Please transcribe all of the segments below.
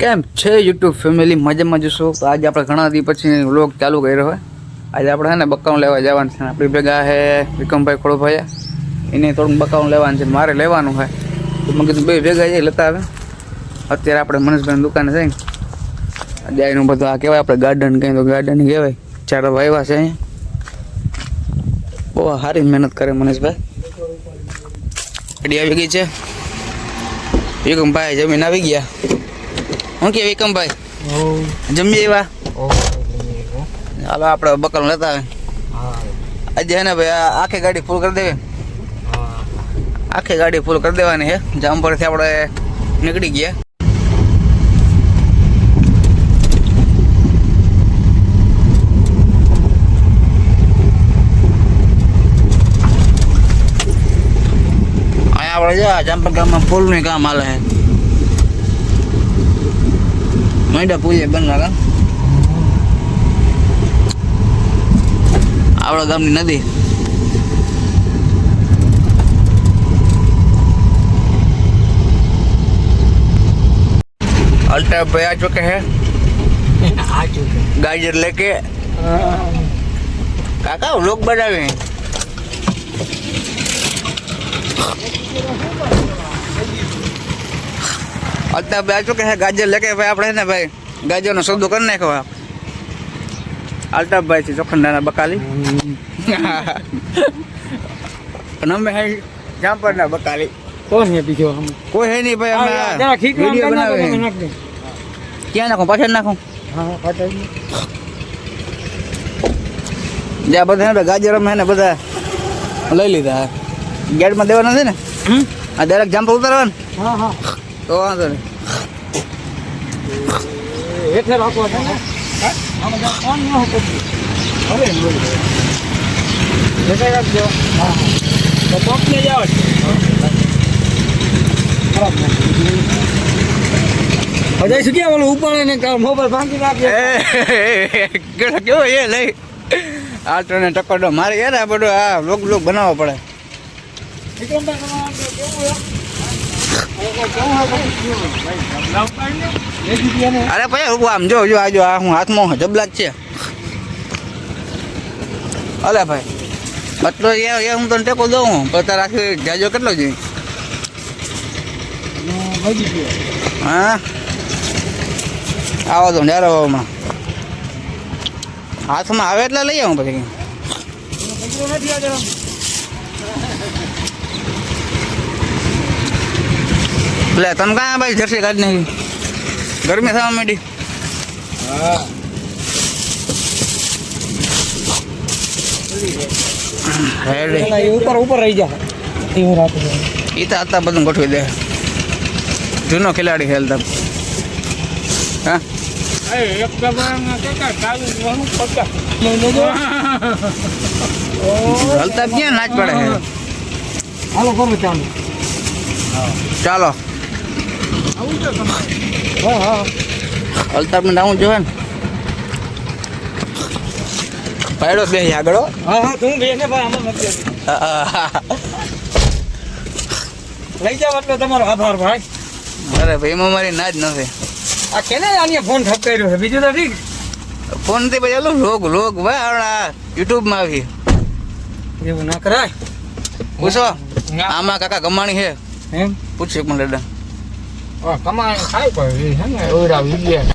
કેમ છે YouTube family મજામાં જશો? તો આજે આપણે ઘણા દિવસ પછી વ્લોગ ચાલુ કર્યો હોય. આજે આપણે છે ને બકાઉન લેવા જવાનું છે. આપણી ભેગા છે વિક્રમભાઈ ખોડોભાઈ, એને થોડુંક બકાઉન લેવાનું છે, મારે લેવાનું હોય તો મેં કીધું બે ભેગા જઈ લેતા આવે. અત્યારે આપણે મનીષભાઈની દુકાને જઈને આજે એનું બધું આ કહેવાય આપણે ગાર્ડન કંઈ તો ગાર્ડન કહેવાય. ચારો વાવ્યા છે અહીંયા, બહુ સારી મહેનત કરે મનીષભાઈ. ગાડી આવી ગઈ છે, વિક્રમભાઈ જમીન આવી ગયા. હું કે વિક્રમભાઈ જમીએ એવા હાલો આપણે બકલ લેતા આવે આજે હે ને ભાઈ. આખી ગાડી ફૂલ કરી દેવી, આખી ગાડી ફૂલ કરી દેવાની છે. જામપરથી આપણે નીકળી ગયા. અહીંયા આપણે જા જામપર ગામમાં ફૂલનું કામ હાલે છે. મૈડા પૂજે બનવા કા આપણા ગામની નદી. अल्ताफ भाई आ चुके हैं, गाजर लेके. काका लोग बनावे हैं. अल्ताफ भाई आ चुके हैं गाजर लेके. भाई આપણે ને ભાઈ ગાજરનો સૌદો કરી નાખ્યો. अल्ताफ भाई થી ચોખંડાના બકાલી અને અમે હે જામપરના બકાલી. कौन है पीछे हम? કોઈ હે નહીં ભાઈ. અમે વિડિયો બનાવે. ક્યાં નાખું? પાછળ નાખું? हाँ पता नहीं. જ્યાં બધા ને ગાજર અમે ને બધા લઈ લીધા. ગેટમાં દેવાના છે ને આ ડાયરેક્ટ જામપર ઉતારવાનું. हाँ हाँ તો વાંધો નહીં. એટલે રાખો છે ને. આમાં જા કોણ ન હતો? અરે બોલ. લેતા રાખજો. હા તો પંપ ને જાવ. અજય શું કે ઓલું ઉપાડે ને મોબાઈલ ભાંગી નાખે. કેળો કેવો એ લઈ આ ટ્રેને ટક્કર મારે યાર. આ બધું આ લોક બનાવવો પડે. વિક્રમભાઈ કેવું અરે ભાઈ આમ જો જો આજો આ હું હાથમાં જબલા જ છે. અલે ભાઈ એટલો એ હું તને ટેકો દઉં પણ તારે આખી જાજો કેટલો જોઈએ? હા આવો તો યાર હમણાં હાથમાં આવે એટલે લઈ આવું પછી. એટલે તમે કાં ભાઈ જર્સી કાઢી નાખી? ગરમી થવા માંડી. ઉપર ઉપર રહી જાય એવું રાખે. એ તો હતા બધું ગોઠવી દે. જૂનો ખેલાડી ખેલતા. હા હલતા ક્યાં નાચ પડે છે. હાલો કરો ચાલો. ચાલો હા હા અલ્તાફ ને આવું જોવે ને પાડો બે આગળ. હા હા તું બે ને ભાઈ આમાં નથી લઈ જાવ એટલે તમારો આભાર ભાઈ. અરે ભાઈ એમાં મારી ના જ નથી. આ કેને આની ફોન ઠપ કર્યો છે? બીજું તો ઠીક. ફોન થી પછી લોગ ભાઈ આપણા યુટ્યુબમાં આવી. એવું ના કરાય. પૂછો આમાં કાકા કમાણી છે એમ પૂછ્યું પણ દાદા. કમાણી થાય પણ છે ને ઓરા વિડિયા.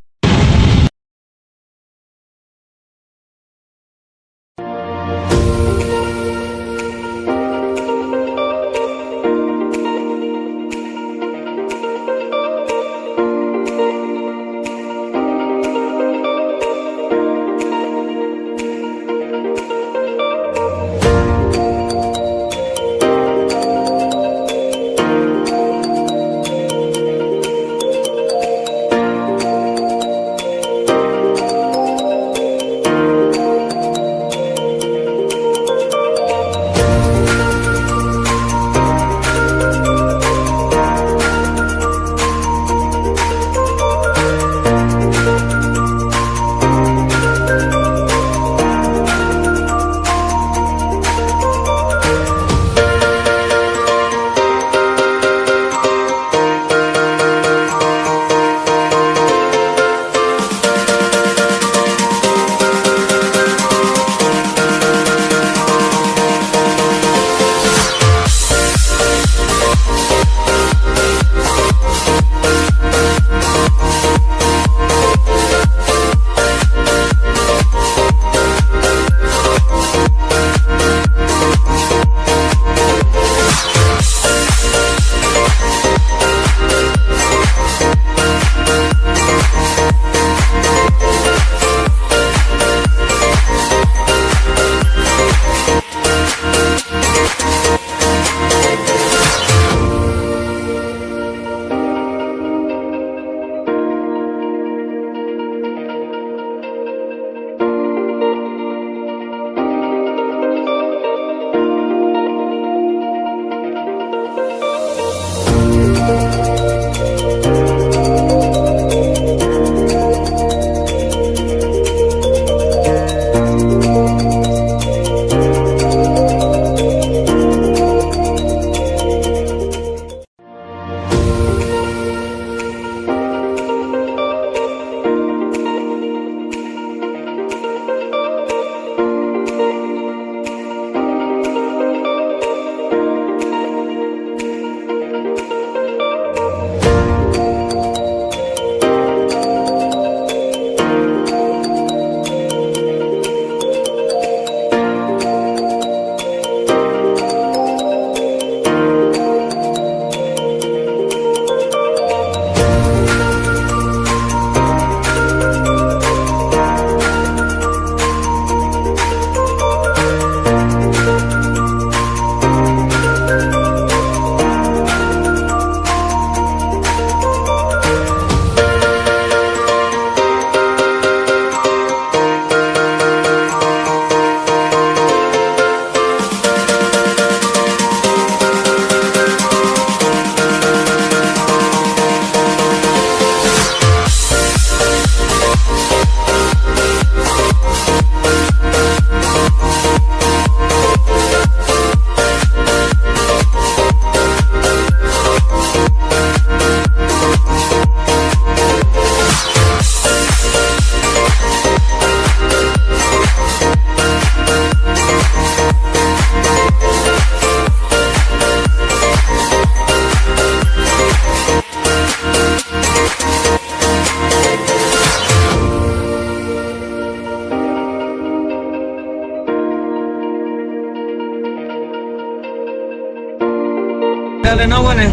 ચાલે ન હોય ને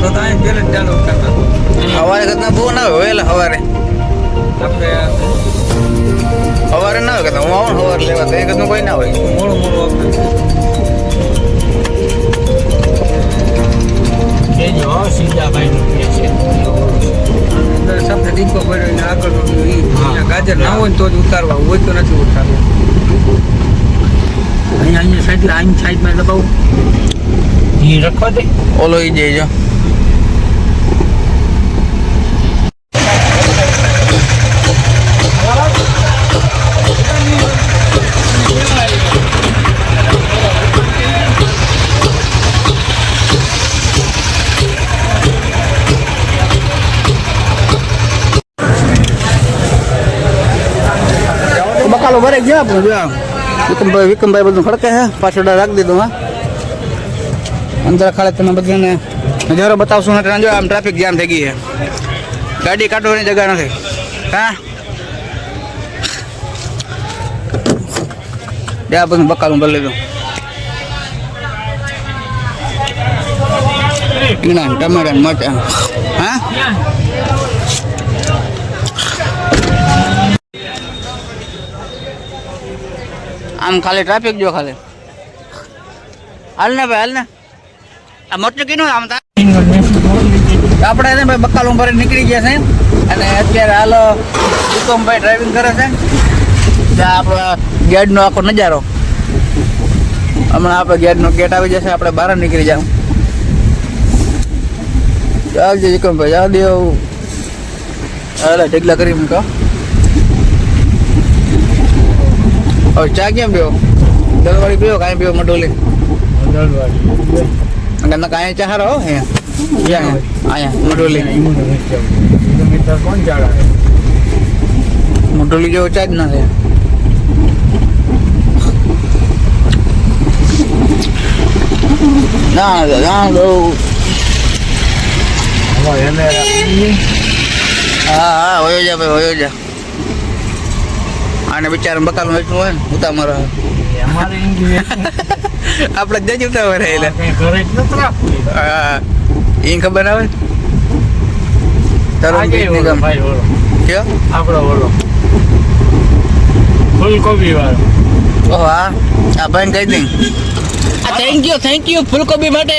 તો ત્યાં પેલે જ ચાલુ કરતા સવારે કરતા બહુ ના હોય વહેલા સવારે આપણે સવારે ના હોય કરતા હું આવું સવારે લેવા તો એ કરતું કોઈ ના હોય મોડું આપણે કેજો સિંજાભાઈનું કે છે અંદર સાથે ટીકો પડ્યો એને આગળ ગાજર ના હોય ને તો જ ઉતારવા હોય તો નથી ઉતારવા અહીંયા સાઈડમાં દબાવું એ રખવા દે ઓલો ઈ જઈજો બકાલો ભરે ગયા આપણે વિક્રમભાઈ બધું ખડકે છે પાછળ રાખી દીધું હા અંદર ખાલે તમે બધાને નજારો બતાવશું ને જો આમ ટ્રાફિક જામ થઈ ગઈ છે ગાડી કાઢવાની જગ્યા નથી હા ત્યાં બધું બકાલું ભરી લીધું રીંગણા ટમેટા મરચાં હા આમ ખાલી ટ્રાફિક જો ખાલી હાલ ને ભાઈ હાલ ને આ મોટું કીધું આમ આપણે એને ભાઈ બકાલું ભરી નીકળી ગયા છે અને અત્યારે હાલ વિક્રમભાઈ ડ્રાઇવિંગ કરે છે ત્યાં આપણો ગેટનો આખો નજારો હમણાં આપણે ગેટનો ગેટ આવી જશે આપણે બહાર નીકળી જાવ ચાલજે વિક્રમભાઈ જાવ દેવ હાલે ઢગલા કરી મૂકો હવે ચા કેમ પીવો દલવાળી પીવો કાંઈ પીવો મટોલી દલવાળી કાંઈ ચા હારો અહીંયા મટોલી કોણ ચાલે મટોલી જેવો ચા જ ના થાય ના ના હા હા હોયો જા ભાઈ હોયો જા આને બિચારા બકાલું વેચવું હોય ને ઉતા મારો આપણે જજ ઉતા હોય હા એ ખબર આવે તારો કયો આપણો ઓલો ફૂલકોબી વાળો ઓહ હા આ ભાઈ કહી દઈ થેન્ક યુ ફૂલકોબી માટે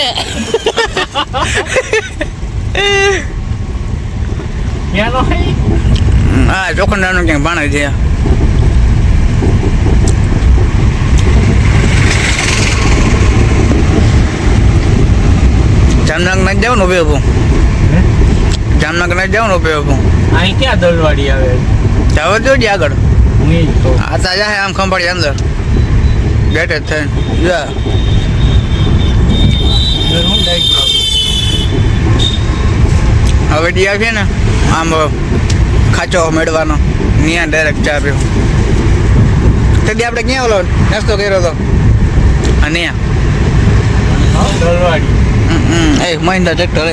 હા ચોખંડાનું ક્યાંક ભાણે છે જામનગર નથી જાવ ને ઉભે ઉભું જામનગર નહીં જાઉં ને ઉપયોગ અહીં ક્યાં દલવાડી આવે જાવ જોજે આગળ નહીં તો આ તાજા હે આમ ખંભાળી અંદર ગેટ જ થઈને જા હું લાઈટ હવે ડી આવશે ને આમ ખાચો મેળવાનો ત્યાં ડાયરેક્ટ ચા પીવો તેથી આપણે ક્યાં ઓલો નાસ્તો કર્યો હતો અને દલવાડી એ મહિન્દ્રા ટ્રેક્ટર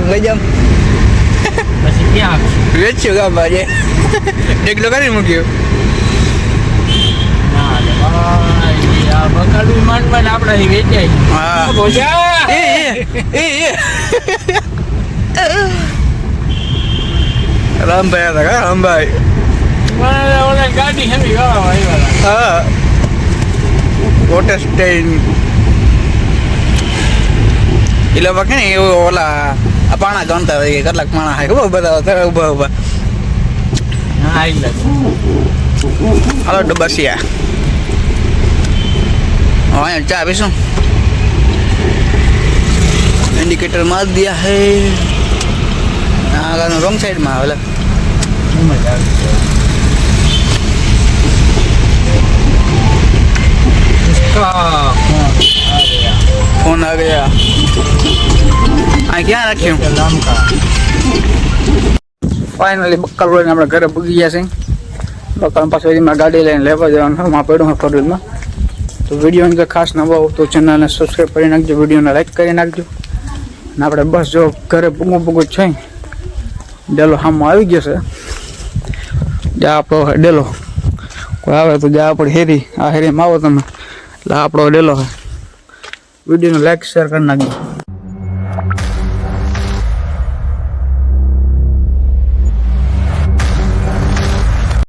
લઈ જામ પછી ક્યાં આપશું વેચ્યું ગામ બાજે ટેકલો કરી મૂક્યો ના બકાલું માંડમાં આપણે અહીં વેચાય હા બોજા એ રામભાઈ હતા કા રામભાઈ ઓલા ગાડી હેમી ગાવા આવ્યા હા વોટર સ્ટેઇન એ લોકો કે ને એવું ઓલા આ પાણા ગણતા હોય કે કેટલાક પાણા હોય ખબર બધા ઉભા ઉભા હા એટલે હાલો ડબ્બાસિયા અહીંયા ચા પીશું इंडिकेटर मार दिया है रोंग साइड में वाला फोन आ गया क्या रखे फाइनली बक्कल रोड अपने घरे पूगी गया से बक्कल पास गाड़ी लैने लेवा जवाना पड़ो फॉरवर्ड में तो वीडियो ने खास नवा हो तो चैनल ने सब्सक्राइब कर नाखजो वीडियो ने लाइक कर नाखजो ને આપણે બસ જો ઘરે પૂગું છે ડેલો સામો આવી ગયો છે જા આપણો ડેલો કોઈ આવે તો જા આપણે હેરી આ હેરીમાં આવો તમે એટલે આપણો ડેલો છે વિડીયોને લાઈક શેર કરી નાખજો